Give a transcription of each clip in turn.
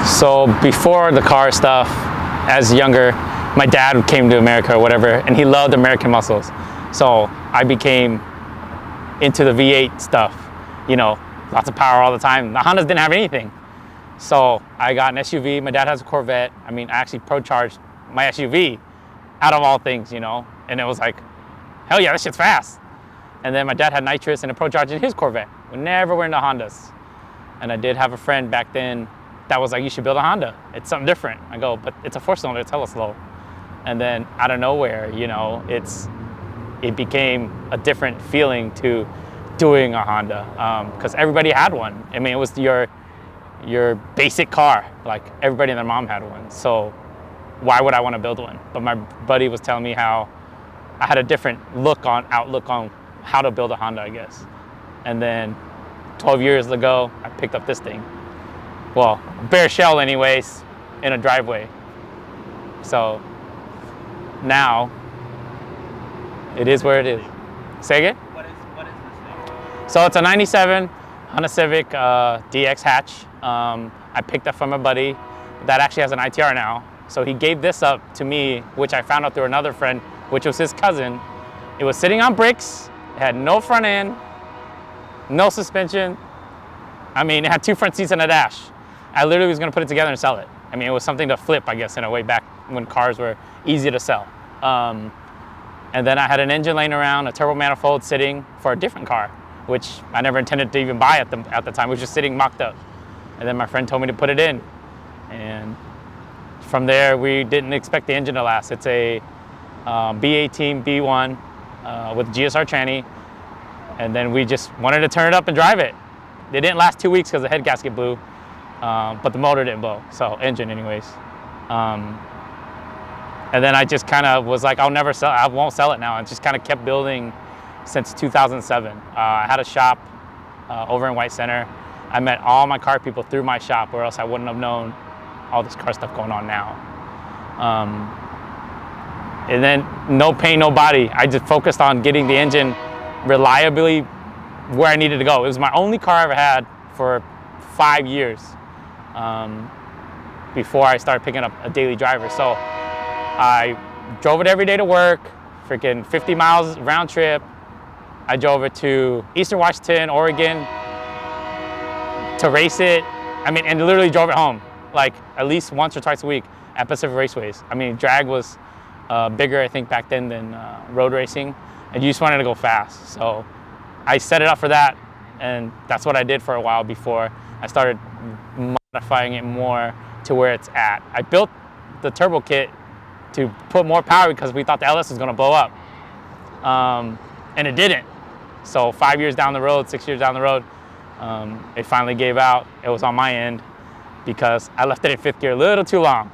So before the car stuff, as younger, my dad came to America or whatever, and he loved American muscles. So I became into the V8 stuff, you know, lots of power all the time. The Hondas didn't have anything. So I got an SUV. My dad has a Corvette. I mean, I actually pro-charged my SUV out of all things, you know, and it was like, hell yeah, this shit's fast. And then my dad had nitrous and a pro-charge in his Corvette. We never were into Hondas. And I did have a friend back then that was like, you should build a Honda. It's something different. I go, but it's a 4-cylinder, it's hella slow. And then out of nowhere, you know, it became a different feeling to doing a Honda, because everybody had one. I mean, it was your basic car. Like everybody and their mom had one. So why would I want to build one? But my buddy was telling me how I had a different outlook on how to build a Honda, I guess. And then 12 years ago, I picked up this thing. Well, bare shell anyways, in a driveway. So now, it is where it is. Say again? What is this thing? So it's a 97 Honda Civic DX hatch. I picked up from a buddy that actually has an ITR now. So he gave this up to me, which I found out through another friend, which was his cousin. It was sitting on bricks. It had no front end, no suspension. I mean, it had 2 front seats and a dash. I literally was gonna put it together and sell it. I mean, it was something to flip, I guess, in a way back when cars were easy to sell. And then I had an engine laying around, a turbo manifold sitting for a different car, which I never intended to even buy at the time. It was just sitting mocked up. And then my friend told me to put it in. And from there, we didn't expect the engine to last. It's a B18 B1 with GSR tranny. And then we just wanted to turn it up and drive it. They didn't last 2 weeks because the head gasket blew, but the motor didn't blow, so engine anyways. And then I just kind of was like, I won't sell it now, and just kind of kept building since 2007. I had a shop over in White Center. I met all my car people through my shop, or else I wouldn't have known all this car stuff going on now. And then no pain, no body. I just focused on getting the engine reliably where I needed to go. It was my only car I ever had for 5 years before I started picking up a daily driver. So I drove it every day to work, freaking 50 miles round trip. I drove it to Eastern Washington, Oregon to race it. I mean, and literally drove it home like at least once or twice a week at Pacific Raceways. I mean, drag was bigger, I think, back then than road racing, and you just wanted to go fast. So I set it up for that, and that's what I did for a while before I started modifying it more to where it's at. I built the turbo kit to put more power because we thought the LS was gonna blow up, and it didn't. So 5 years down the road, 6 years down the road, it finally gave out. It was on my end because I left it in 5th gear a little too long.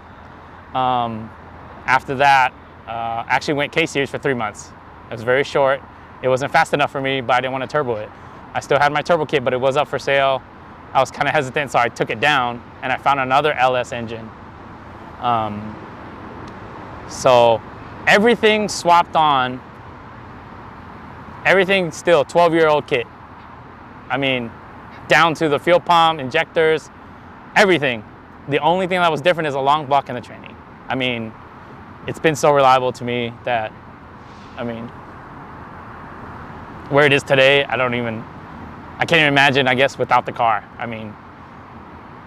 After that, I actually went K-Series for 3 months. It was very short. It wasn't fast enough for me, but I didn't want to turbo it. I still had my turbo kit, but it was up for sale. I was kind of hesitant, so I took it down, and I found another LS engine. So everything swapped on. Everything still 12-year-old kit. I mean, down to the fuel pump, injectors, everything. The only thing that was different is a long block in the training. I mean, it's been so reliable to me that, I mean, where it is today, I can't even imagine, I guess, without the car. I mean,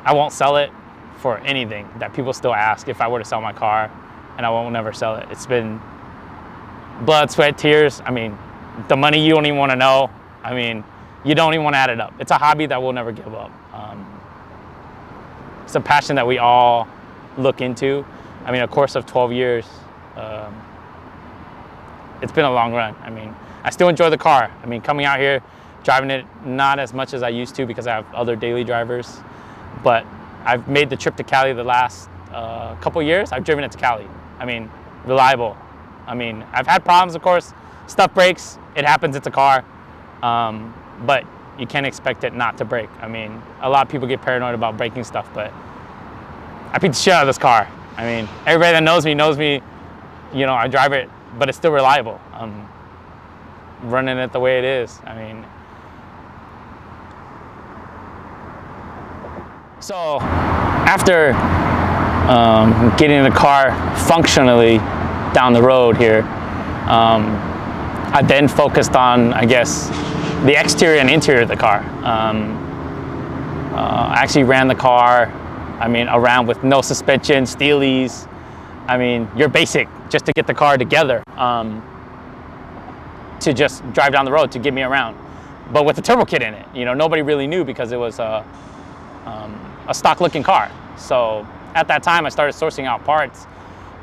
I won't sell it for anything that people still ask if I were to sell my car, and I won't never sell it. It's been blood, sweat, tears. I mean, the money you don't even want to know. I mean, you don't even want to add it up. It's a hobby that we'll never give up. It's a passion that we all look into. I mean, a course of 12 years, it's been a long run. I mean, I still enjoy the car. I mean, coming out here, driving it, not as much as I used to because I have other daily drivers, but I've made the trip to Cali the last couple years. I've driven it to Cali. I mean, reliable. I mean, I've had problems, of course. Stuff breaks, it happens, it's a car. But you can't expect it not to break. I mean, a lot of people get paranoid about breaking stuff, but I beat the shit out of this car. I mean, everybody that knows me, you know, I drive it, but it's still reliable. Running it the way it is. I mean, so after getting the car functionally down the road here, I then focused on, I guess, the exterior and interior of the car. I actually ran the car, around with no suspension, steelies. You're basic just to get the car together, to just drive down the road to get me around. But with the turbo kit in it, nobody really knew because it was a stock looking car. So at that time I started sourcing out parts,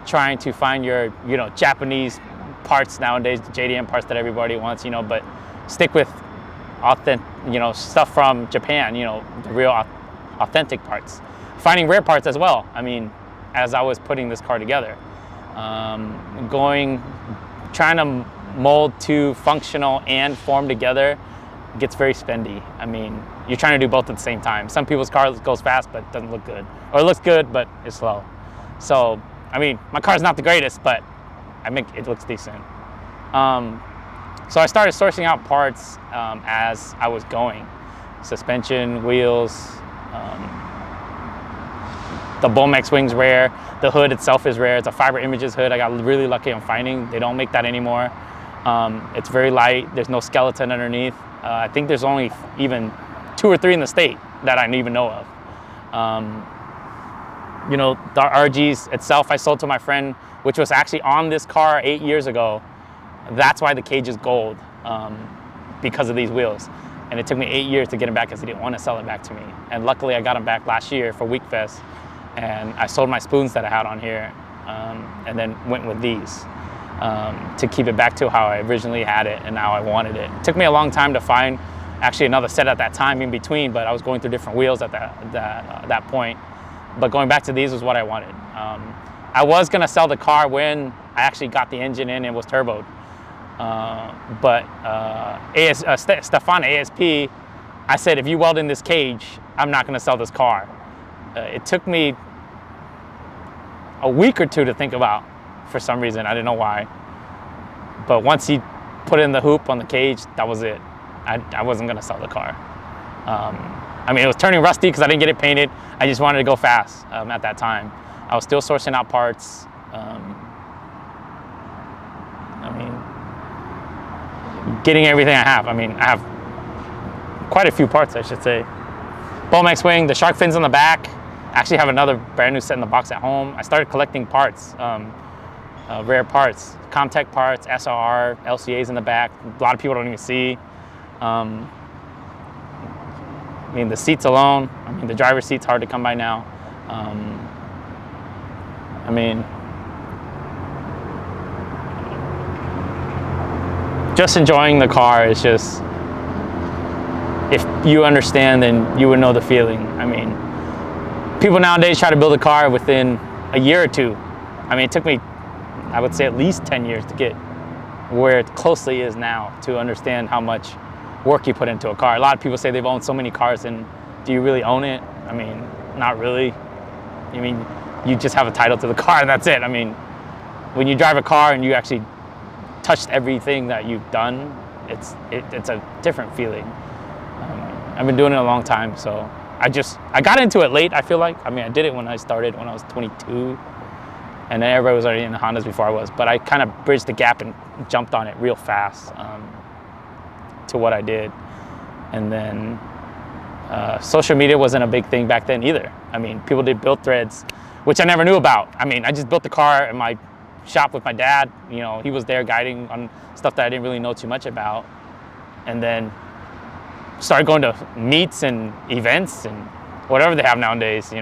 trying to find your, Japanese parts nowadays, the JDM parts that everybody wants, but stick with authentic, stuff from Japan, the real authentic parts. Finding rare parts as well. As I was putting this car together, trying to mold two functional and form together gets very spendy. You're trying to do both at the same time. Some people's car goes fast but doesn't look good, or it looks good but it's slow. So my car's not the greatest, but it looks decent. So I started sourcing out parts as I was going. Suspension, wheels, the Bomex wing's rare. The hood itself is rare. It's a Fiber Images hood. I got really lucky on finding. They don't make that anymore. It's very light. There's no skeleton underneath. I think there's only even 2 or 3 in the state that I even know of. The RGs itself I sold to my friend, which was actually on this car 8 years ago. That's why the cage is gold, because of these wheels. And it took me 8 years to get him back because he didn't want to sell it back to me. And luckily I got him back last year for Weekfest. And I sold my spoons that I had on here, and then went with these to keep it back to how I originally had it and how I wanted it. It took me a long time to find actually another set at that time in between, but I was going through different wheels at that point. But going back to these was what I wanted. I was gonna sell the car when I actually got the engine in and was turboed. But Stefan ASP, I said, if you weld in this cage, I'm not gonna sell this car. It took me a week or two to think about, for some reason. I didn't know why. But once he put in the hoop on the cage, that was it. I wasn't gonna sell the car. It was turning rusty because I didn't get it painted. I just wanted to go fast at that time. I was still sourcing out parts. Getting everything I have. I have quite a few parts, I should say. Bomex wing, the shark fins on the back. I actually have another brand new set in the box at home. I started collecting parts, rare parts, Comtech parts, SRR, LCAs in the back. A lot of people don't even see. The seats alone, the driver's seat's hard to come by now. Just enjoying the car is just, if you understand, then you would know the feeling. People nowadays try to build a car within a year or two. It took me, I would say, at least 10 years to get where it closely is now, to understand how much work you put into a car. A lot of people say they've owned so many cars, and do you really own it? Not really. You just have a title to the car and that's it. When you drive a car and you actually touched everything that you've done, it's a different feeling. I've been doing it a long time, so I got into it late, I feel like. I did it when I started, when I was 22, and then everybody was already in the Hondas before I was, but I kind of bridged the gap and jumped on it real fast to what I did. And then social media wasn't a big thing back then either. People did build threads, which I never knew about. I just built the car in my shop with my dad. He was there guiding on stuff that I didn't really know too much about. And then started going to meets and events and whatever they have nowadays,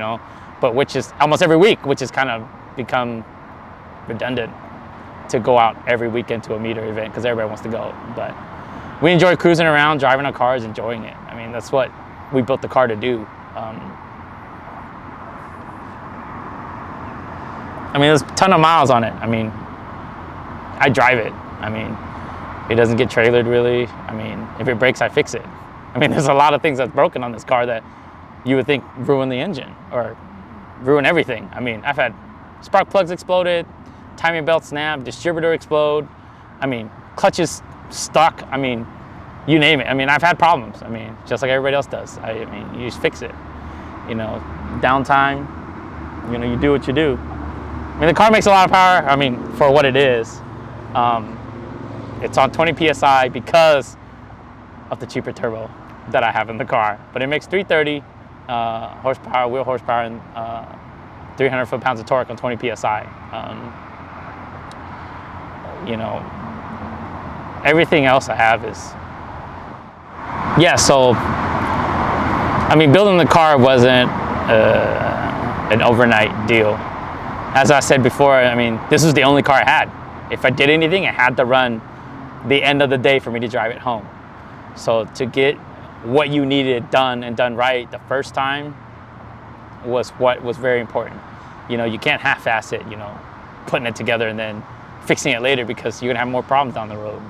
but which is almost every week, which has kind of become redundant to go out every weekend to a meet or event because everybody wants to go. But we enjoy cruising around, driving our cars, enjoying it. That's what we built the car to do. There's a ton of miles on it. I drive it. It doesn't get trailered really. If it breaks, I fix it. There's a lot of things that's broken on this car that you would think ruin the engine or ruin everything. I've had spark plugs exploded, timing belt snap, distributor explode. Clutches stuck. You name it. I've had problems. Just like everybody else does. You just fix it. downtime, you know, you do what you do. I mean, the car makes a lot of power. I mean, for what it is. It's on 20 PSI because of the cheaper turbo that I have in the car. But it makes 330 horsepower, wheel horsepower, and 300 foot-pounds of torque on 20 PSI. You know, everything else I have is, yeah, so, I mean, building the car wasn't an overnight deal. As I said before, I mean, this was the only car I had. If I did anything, it had to run the end of the day for me to drive it home. So to get what you needed done and done right the first time was what was very important. You know, you can't half-ass it, you know, putting it together and then fixing it later because you're gonna have more problems down the road.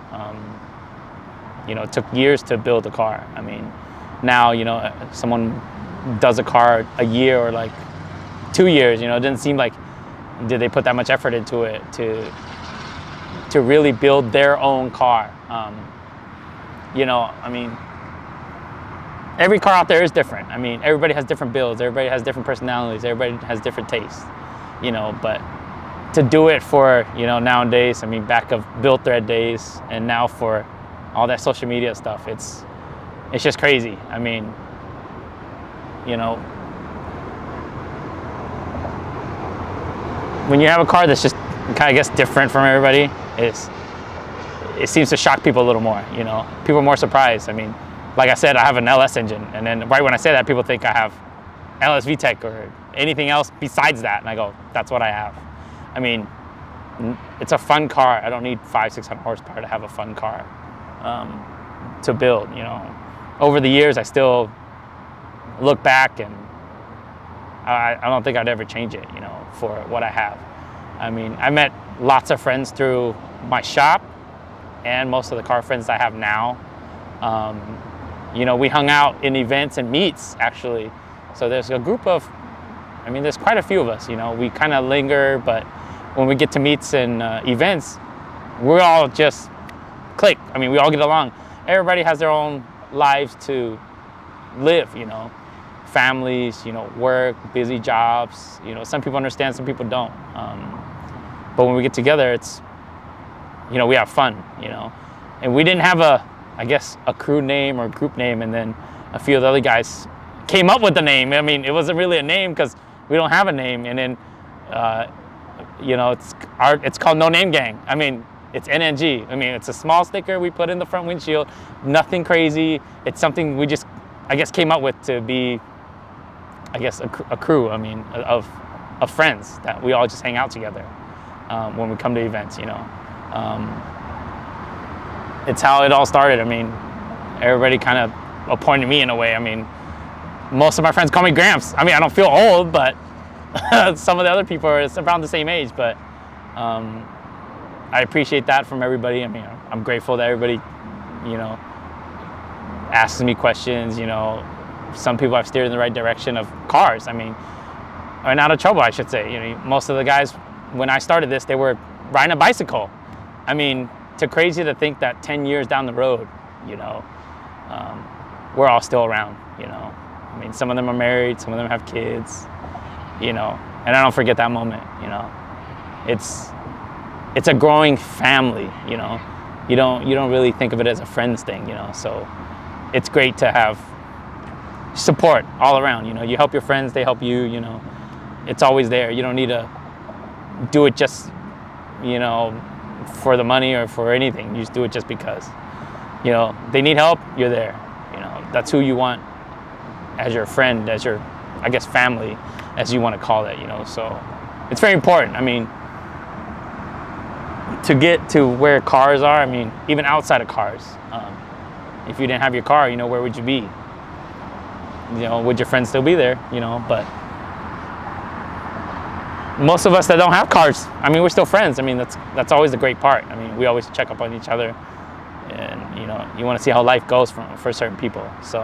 You know, it took years to build a car. I mean, now, you know, someone does a car a year or like 2 years, you know, it didn't seem like, did they put that much effort into it to really build their own car. You know, I mean, every car out there is different. I mean, everybody has different builds, everybody has different personalities, everybody has different tastes, you know, but to do it for, you know, nowadays, I mean, back of Build Thread days and now for all that social media stuff, it's just crazy. I mean, you know, when you have a car that's just kind of, I guess, different from everybody, it seems to shock people a little more, you know. People are more surprised. I mean, like I said, I have an LS engine, and then right when I say that, people think I have LS VTEC or anything else besides that, and I go, that's what I have. I mean, it's a fun car. I don't need 500-600 horsepower to have a fun car to build, you know. Over the years, I still look back and I don't think I'd ever change it, you know, for what I have. I mean, I met lots of friends through my shop and most of the car friends I have now. You know, we hung out in events and meets, actually. So there's a group of, I mean, there's quite a few of us, you know. We kind of linger, but when we get to meets and events, we're all just click. I mean, we all get along. Everybody has their own lives to live, you know. Families, you know, work, busy jobs. You know, some people understand, some people don't. But when we get together, it's, you know, we have fun, you know. And we didn't have I guess, a crew name or group name, and then a few of the other guys came up with the name. I mean, it wasn't really a name because we don't have a name. And then, you know, it's called No Name Gang. I mean, it's NNG. I mean, it's a small sticker we put in the front windshield. Nothing crazy. It's something we just, I guess, came up with to be, I guess, a crew. I mean, of friends that we all just hang out together when we come to events. You know, it's how it all started. I mean, everybody kind of appointed me in a way. I mean, most of my friends call me Gramps. I mean, I don't feel old, but some of the other people are around the same age. But I appreciate that from everybody. I mean, I'm grateful that everybody, you know, asks me questions. You know, some people I've steered in the right direction of cars. I mean, or out of trouble, I should say. You know, most of the guys, when I started this, they were riding a bicycle. I mean, it's crazy to think that 10 years down the road, you know, we're all still around, you know. I mean, some of them are married, some of them have kids, you know, and I don't forget that moment, you know. It's a growing family, you know. You don't really think of it as a friends thing, you know. So it's great to have support all around, you know. You help your friends, they help you, you know. It's always there. You don't need to do it just, you know, for the money or for anything. You just do it just because, you know, they need help, you're there. You know, that's who you want as your friend, as your, I guess, family, as you want to call it, you know. So it's very important. I mean, to get to where cars are, I mean, even outside of cars, if you didn't have your car, you know, where would you be? You know, would your friends still be there? You know, but most of us that don't have cars, I mean, we're still friends. I mean, that's always the great part. I mean, we always check up on each other, and you know, you want to see how life goes for certain people. So